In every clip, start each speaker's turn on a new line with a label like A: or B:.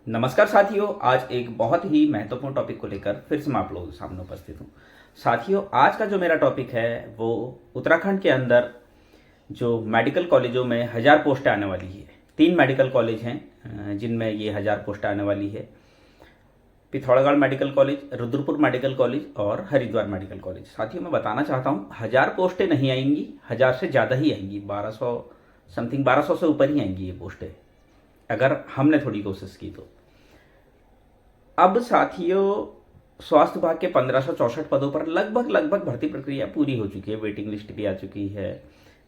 A: नमस्कार साथियों, आज एक बहुत ही महत्वपूर्ण टॉपिक को लेकर फिर से मैं आप लोगों के सामने उपस्थित हूँ। साथियों, आज का जो मेरा टॉपिक है वो उत्तराखंड के अंदर जो मेडिकल कॉलेजों में 1000 पोस्टें आने वाली है। 3 मेडिकल कॉलेज हैं जिनमें ये 1000 पोस्टें आने वाली है। Pithoragarh medical college, Rudrapur medical college और हरिद्वार मेडिकल कॉलेज। साथियों, मैं बताना चाहता हूँ 1000 पोस्टें नहीं आएंगी, 1000 से ज़्यादा ही आएंगी। 1200 समथिंग, 1200 से ऊपर ही आएंगी ये पोस्टें, अगर हमने थोड़ी कोशिश की तो। अब साथियों, स्वास्थ्य विभाग के 1564 पदों पर लगभग भर्ती प्रक्रिया पूरी हो चुकी है। वेटिंग लिस्ट भी आ चुकी है।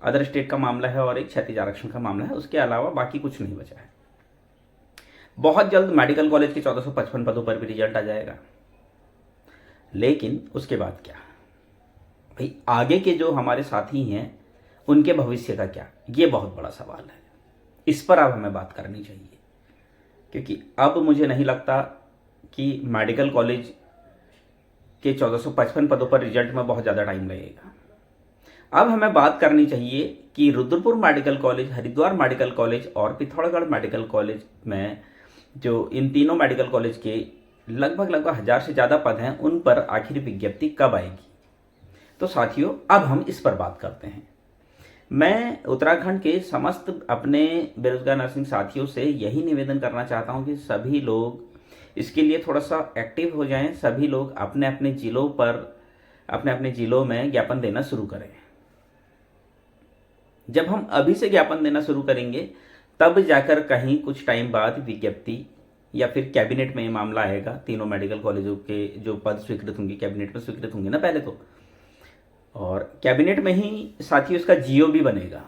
A: अदर स्टेट का मामला है और एक क्षैतिज आरक्षण का मामला है, उसके अलावा बाकी कुछ नहीं बचा है। बहुत जल्द मेडिकल कॉलेज के 1455 पदों पर भी रिजल्ट आ जाएगा। लेकिन उसके बाद क्या भाई, आगे के जो हमारे साथी हैं उनके भविष्य का क्या, ये बहुत बड़ा सवाल है। इस पर अब हमें बात करनी चाहिए, क्योंकि अब मुझे नहीं लगता कि मेडिकल कॉलेज के 1455 पदों पर रिजल्ट में बहुत ज़्यादा टाइम लगेगा। अब हमें बात करनी चाहिए कि Rudrapur medical college, Haridwar medical college और पिथौरागढ़ मेडिकल कॉलेज में जो इन तीनों मेडिकल कॉलेज के लगभग 1000 से ज़्यादा पद हैं, उन पर आखिर विज्ञप्ति कब आएगी। तो साथियों, अब हम इस पर बात करते हैं। मैं उत्तराखंड के समस्त अपने बेरोजगार नर्सिंग साथियों से यही निवेदन करना चाहता हूं कि सभी लोग इसके लिए थोड़ा सा एक्टिव हो जाएं। सभी लोग अपने अपने जिलों पर, अपने अपने जिलों में ज्ञापन देना शुरू करें। जब हम अभी से ज्ञापन देना शुरू करेंगे तब जाकर कहीं कुछ टाइम बाद विज्ञप्ति या फिर कैबिनेट में ये मामला आएगा। तीनों मेडिकल कॉलेजों के जो पद स्वीकृत होंगे कैबिनेट में स्वीकृत होंगे ना पहले तो, और कैबिनेट में ही साथियों इसका जियो भी बनेगा।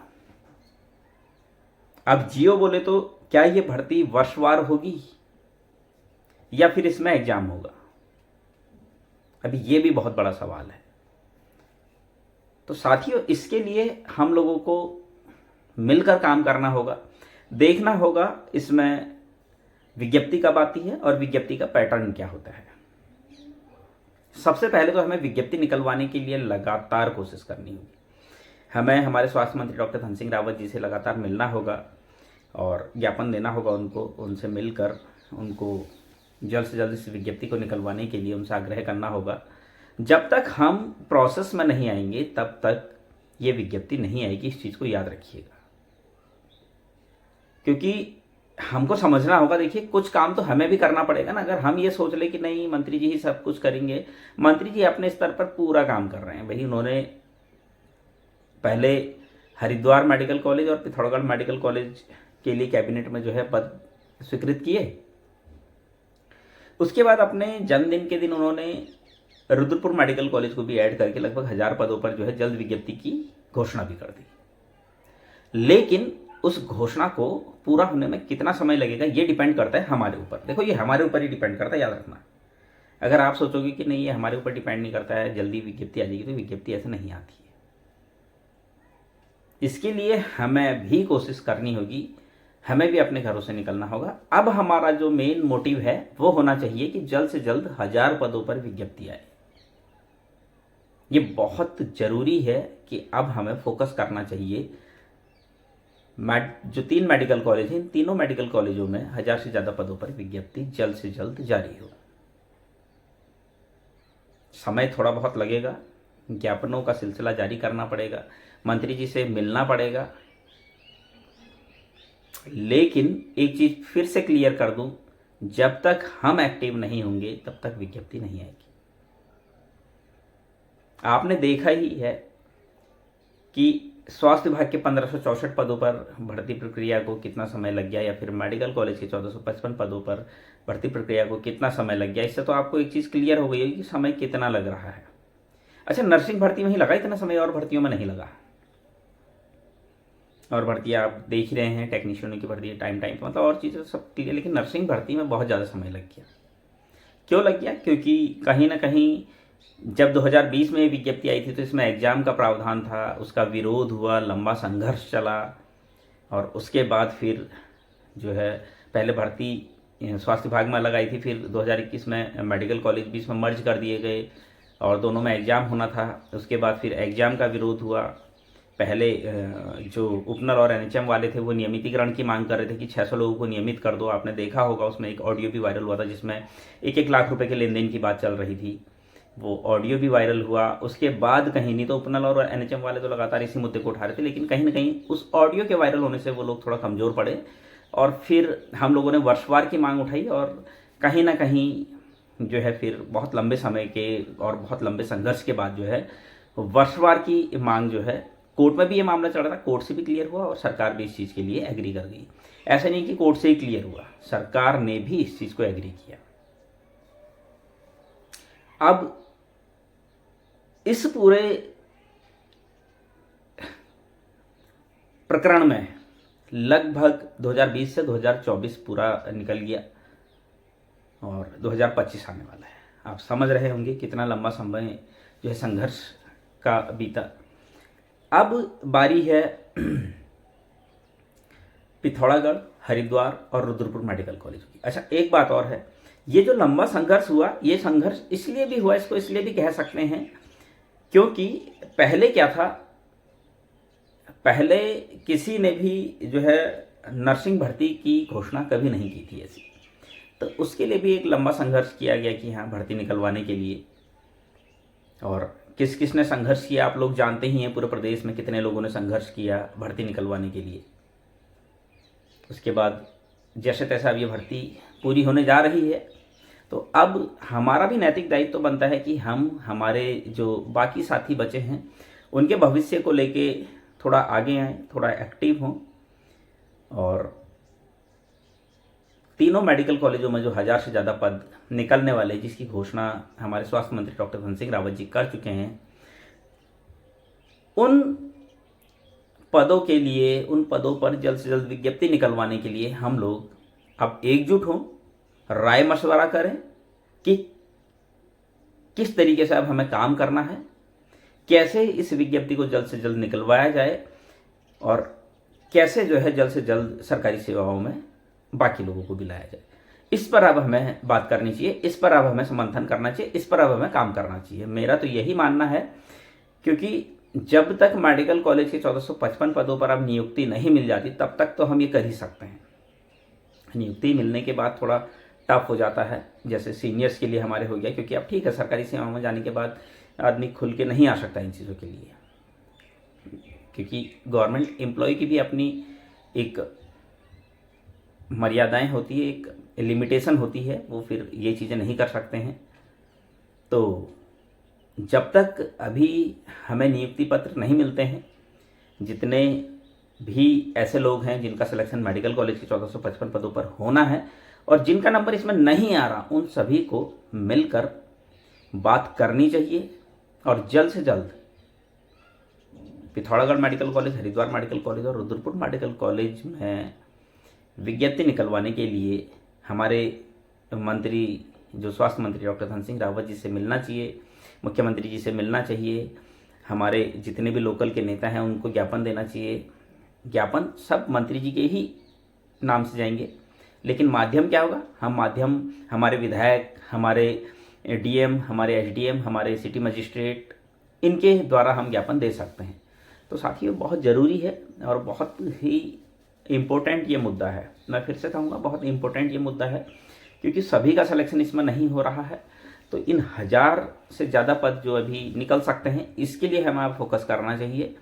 A: अब जियो बोले तो क्या ये भर्ती वर्षवार होगी या फिर इसमें एग्जाम होगा, अभी ये भी बहुत बड़ा सवाल है। तो साथियों, इसके लिए हम लोगों को मिलकर काम करना होगा, देखना होगा इसमें विज्ञप्ति कब आती है और विज्ञप्ति का पैटर्न क्या होता है। सबसे पहले तो हमें विज्ञप्ति निकलवाने के लिए लगातार कोशिश करनी होगी। हमें हमारे स्वास्थ्य मंत्री डॉक्टर धन सिंह रावत जी से लगातार मिलना होगा और ज्ञापन देना होगा उनको। उनसे मिलकर उनको जल्द से जल्द इस विज्ञप्ति को निकलवाने के लिए उनसे आग्रह करना होगा। जब तक हम प्रोसेस में नहीं आएंगे तब तक ये विज्ञप्ति नहीं आएगी, इस चीज़ को याद रखिएगा। क्योंकि हमको समझना होगा, देखिए कुछ काम तो हमें भी करना पड़ेगा ना। अगर हम ये सोच ले कि नहीं मंत्री जी ही सब कुछ करेंगे, मंत्री जी अपने स्तर पर पूरा काम कर रहे हैं भाई। उन्होंने पहले हरिद्वार मेडिकल कॉलेज और पिथौरागढ़ मेडिकल कॉलेज के लिए कैबिनेट में जो है पद स्वीकृत किए। उसके बाद अपने जन्मदिन के दिन उन्होंने रुद्रपुर मेडिकल कॉलेज को भी ऐड करके लगभग 1000 पदों पर जो है जल्द विज्ञप्ति की घोषणा भी कर दी। लेकिन उस घोषणा को पूरा होने में कितना समय लगेगा ये डिपेंड करता है हमारे ऊपर। देखो, ये हमारे ऊपर ही डिपेंड करता है, याद रखना। अगर आप सोचोगे कि नहीं ये हमारे ऊपर डिपेंड नहीं करता है, जल्दी विज्ञप्ति आ जाएगी, तो विज्ञप्ति ऐसे नहीं आती है। इसके लिए हमें भी कोशिश करनी होगी, हमें भी अपने घरों से निकलना होगा। अब हमारा जो मेन मोटिव है वो होना चाहिए कि जल्द से जल्द 1000 पदों पर विज्ञप्ति आए। ये बहुत जरूरी है कि अब हमें फोकस करना चाहिए। जो 3 मेडिकल कॉलेज हैं, इन तीनों मेडिकल कॉलेजों में 1000 से ज़्यादा पदों पर विज्ञप्ति जल्द से जल्द जारी हो। समय थोड़ा बहुत लगेगा, ज्ञापनों का सिलसिला जारी करना पड़ेगा, मंत्री जी से मिलना पड़ेगा। लेकिन एक चीज़ फिर से क्लियर कर दूं, जब तक हम एक्टिव नहीं होंगे तब तक विज्ञप्ति नहीं आएगी। आपने देखा ही है कि स्वास्थ्य विभाग के 1564 पदों पर भर्ती प्रक्रिया को कितना समय लग गया, या फिर मेडिकल कॉलेज के 1455 पदों पर भर्ती प्रक्रिया को कितना समय लग गया। इससे तो आपको एक चीज़ क्लियर हो गई है कि समय कितना लग रहा है। अच्छा, नर्सिंग भर्ती में ही लगा इतना समय, और भर्तियों में नहीं लगा। और भर्तियाँ आप देख ही रहे हैं, टेक्नीशियनों की भर्ती टाइम पर, मतलब और चीज़ें सब क्लियर। लेकिन नर्सिंग भर्ती में बहुत ज़्यादा समय लग गया। क्यों लग गया? क्योंकि कहीं ना कहीं जब 2020 में विज्ञप्ति आई थी तो इसमें एग्ज़ाम का प्रावधान था, उसका विरोध हुआ, लंबा संघर्ष चला, और उसके बाद फिर जो है पहले भर्ती स्वास्थ्य विभाग में लगाई थी, फिर 2021 में मेडिकल कॉलेज भी इसमें मर्ज कर दिए गए और दोनों में एग्ज़ाम होना था। उसके बाद फिर एग्ज़ाम का विरोध हुआ, पहले जो उपनल और एनएचएम वाले थे वो नियमितीकरण की मांग कर रहे थे कि 600 लोगों को नियमित कर दो। आपने देखा होगा उसमें एक ऑडियो भी वायरल हुआ था जिसमें 1-1 लाख रुपए के लेन देन की बात चल रही थी। वो ऑडियो भी वायरल हुआ। उसके बाद कहीं नहीं तो उपनल और एनएचएम वाले तो लगातार इसी मुद्दे को उठा रहे थे, लेकिन कहीं ना कहीं उस ऑडियो के वायरल होने से वो लोग थोड़ा कमज़ोर पड़े और फिर हम लोगों ने वर्षवार की मांग उठाई और कहीं ना कहीं जो है फिर बहुत लंबे समय के और बहुत लंबे संघर्ष के बाद जो है वर्षवार की मांग जो है कोर्ट में भी ये मामला चल रहा था, कोर्ट से भी क्लियर हुआ और सरकार भी इस चीज़ के लिए एग्री कर गई। ऐसा नहीं कि कोर्ट से ही क्लियर हुआ, सरकार ने भी इस चीज़ को एग्री किया। अब इस पूरे प्रकरण में लगभग 2020 से 2024 पूरा निकल गया और 2025 आने वाला है। आप समझ रहे होंगे कितना लंबा समय जो है संघर्ष का बीता। अब बारी है पिथौरागढ़, हरिद्वार और रुद्रपुर मेडिकल कॉलेज की। अच्छा, एक बात और है, ये जो लंबा संघर्ष हुआ, ये संघर्ष इसलिए भी हुआ, इसको इसलिए भी कह सकते हैं क्योंकि पहले क्या था, पहले किसी ने भी जो है नर्सिंग भर्ती की घोषणा कभी नहीं की थी ऐसी, तो उसके लिए भी एक लंबा संघर्ष किया गया कि हाँ भर्ती निकलवाने के लिए। और किस किस ने संघर्ष किया आप लोग जानते ही हैं, पूरे प्रदेश में कितने लोगों ने संघर्ष किया भर्ती निकलवाने के लिए। उसके बाद जैसे तैसा अब ये भर्ती पूरी होने जा रही है, तो अब हमारा भी नैतिक दायित्व तो बनता है कि हम हमारे जो बाकी साथी बचे हैं उनके भविष्य को लेके थोड़ा आगे आएँ, थोड़ा एक्टिव हों। और तीनों मेडिकल कॉलेजों में जो 1000 से ज़्यादा पद निकलने वाले, जिसकी घोषणा हमारे स्वास्थ्य मंत्री डॉक्टर धन सिंह रावत जी कर चुके हैं, उन पदों के लिए, उन पदों पर जल्द से जल्द विज्ञप्ति निकलवाने के लिए हम लोग अब एकजुट हों, राय मशवरा करें कि किस तरीके से अब हमें काम करना है, कैसे इस विज्ञप्ति को जल्द से जल्द निकलवाया जाए और कैसे जो है जल्द से जल्द सरकारी सेवाओं में बाकी लोगों को भी लाया जाए। इस पर अब हमें बात करनी चाहिए, इस पर अब हमें समर्थन करना चाहिए, इस पर अब हमें काम करना चाहिए। मेरा तो यही मानना है, क्योंकि जब तक मेडिकल कॉलेज के 1455 पदों पर अब नियुक्ति नहीं मिल जाती तब तक तो हम ये कर ही सकते हैं। नियुक्ति मिलने के बाद थोड़ा टफ हो जाता है, जैसे सीनियर्स के लिए हमारे हो गया, क्योंकि अब ठीक है सरकारी सेवाओं में जाने के बाद आदमी खुल के नहीं आ सकता इन चीज़ों के लिए, क्योंकि गवर्नमेंट एम्प्लॉय की भी अपनी एक मर्यादाएं होती है, एक लिमिटेशन होती है, वो फिर ये चीज़ें नहीं कर सकते हैं। तो जब तक अभी हमें नियुक्ति पत्र नहीं मिलते हैं, जितने भी ऐसे लोग हैं जिनका सिलेक्शन मेडिकल कॉलेज के 1455 पदों पर होना है और जिनका नंबर इसमें नहीं आ रहा, उन सभी को मिलकर बात करनी चाहिए और जल्द से जल्द Pithoragarh medical college, Haridwar medical college और रुद्रपुर मेडिकल कॉलेज में विज्ञप्ति निकलवाने के लिए हमारे मंत्री, जो स्वास्थ्य मंत्री डॉक्टर धन सिंह रावत जी से मिलना चाहिए, मुख्यमंत्री जी से मिलना चाहिए, हमारे जितने भी लोकल के नेता हैं उनको ज्ञापन देना चाहिए। ज्ञापन सब मंत्री जी के ही नाम से जाएंगे, लेकिन माध्यम क्या होगा, हम माध्यम हमारे विधायक, हमारे डीएम, हमारे एसडीएम, हमारे सिटी मजिस्ट्रेट, इनके द्वारा हम ज्ञापन दे सकते हैं। तो साथियों बहुत ज़रूरी है और बहुत ही इम्पोर्टेंट ये मुद्दा है। मैं फिर से कहूँगा बहुत इम्पोर्टेंट ये मुद्दा है, क्योंकि सभी का सिलेक्शन इसमें नहीं हो रहा है। तो इन 1000 से ज़्यादा पद जो अभी निकल सकते हैं, इसके लिए हमें फोकस करना चाहिए।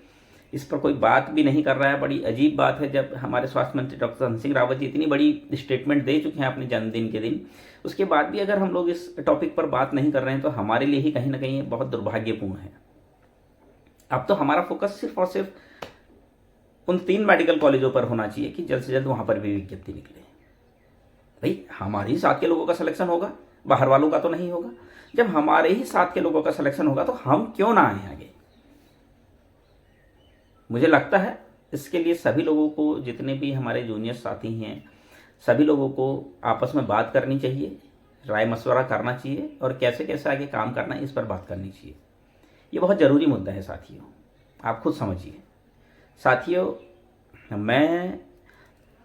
A: इस पर कोई बात भी नहीं कर रहा है। बड़ी अजीब बात है, जब हमारे स्वास्थ्य मंत्री डॉक्टर धन सिंह रावत जी इतनी बड़ी स्टेटमेंट दे चुके हैं अपने जन्मदिन के दिन, उसके बाद भी अगर हम लोग इस टॉपिक पर बात नहीं कर रहे हैं तो हमारे लिए ही कहीं ना कहीं बहुत दुर्भाग्यपूर्ण है। अब तो हमारा फोकस सिर्फ और सिर्फ उन 3 मेडिकल कॉलेजों पर होना चाहिए कि जल्द से जल्द वहाँ पर भी विज्ञप्ति निकले। भाई हमारे ही साथ के लोगों का सिलेक्शन होगा, बाहर वालों का तो नहीं होगा। जब हमारे ही साथ के लोगों का सिलेक्शन होगा तो हम क्यों ना आए आगे। मुझे लगता है इसके लिए सभी लोगों को, जितने भी हमारे जूनियर साथी हैं, सभी लोगों को आपस में बात करनी चाहिए, राय मशवरा करना चाहिए और कैसे कैसे आगे काम करना है इस पर बात करनी चाहिए। ये बहुत ज़रूरी मुद्दा है साथियों, आप खुद समझिए। साथियों मैं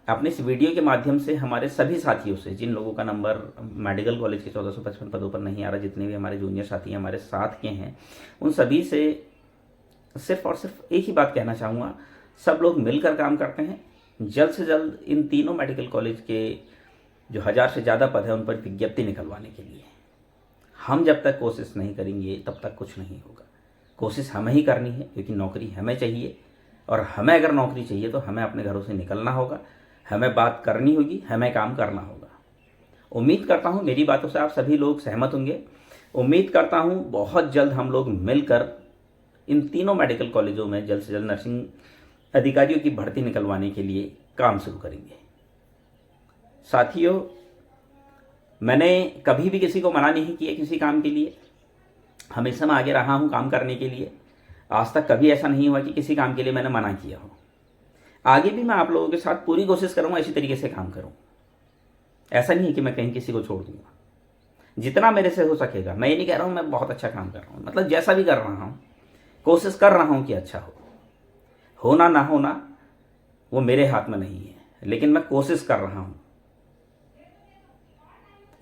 A: अपने इस वीडियो के माध्यम से हमारे सभी साथियों से, जिन लोगों का नंबर मेडिकल कॉलेज के 1455 पदों पर नहीं आ रहा, जितने भी हमारे जूनियर साथी हमारे साथ के हैं, उन सभी से सिर्फ और सिर्फ एक ही बात कहना चाहूँगा, सब लोग मिलकर काम करते हैं, जल्द से जल्द इन तीनों मेडिकल कॉलेज के जो 1000 से ज़्यादा पद है उन पर विज्ञप्ति निकलवाने के लिए। हम जब तक कोशिश नहीं करेंगे तब तक कुछ नहीं होगा। कोशिश हमें ही करनी है, क्योंकि नौकरी हमें चाहिए, और हमें अगर नौकरी चाहिए तो हमें अपने घरों से निकलना होगा, हमें बात करनी होगी, हमें काम करना होगा। उम्मीद करता हूँ मेरी बातों से आप सभी लोग सहमत होंगे। उम्मीद करता हूँ बहुत जल्द हम लोग मिलकर इन तीनों मेडिकल कॉलेजों में जल्द से जल्द नर्सिंग अधिकारियों की भर्ती निकलवाने के लिए काम शुरू करेंगे। साथियों, मैंने कभी भी किसी को मना नहीं किया किसी काम के लिए, हमेशा मैं आगे रहा हूँ काम करने के लिए। आज तक कभी ऐसा नहीं हुआ कि किसी काम के लिए मैंने मना किया हो। आगे भी मैं आप लोगों के साथ पूरी कोशिश करूँगा इसी तरीके से काम करूँ। ऐसा नहीं है कि मैं कहीं किसी को छोड़ दूंगा, जितना मेरे से हो सकेगा। मैं ये नहीं कह रहा हूँ मैं बहुत अच्छा काम कर रहा हूँ, मतलब जैसा भी कर रहा हूँ कोशिश कर रहा हूँ कि अच्छा हो। होना ना होना वो मेरे हाथ में नहीं है, लेकिन मैं कोशिश कर रहा हूँ।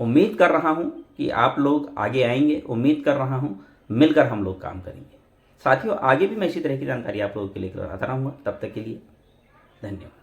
A: उम्मीद कर रहा हूँ कि आप लोग आगे आएंगे, उम्मीद कर रहा हूँ मिलकर हम लोग काम करेंगे। साथियों, आगे भी मैं इसी तरह की जानकारी आप लोगों के लिए लेकर आता रहूँगा। तब तक के लिए धन्यवाद।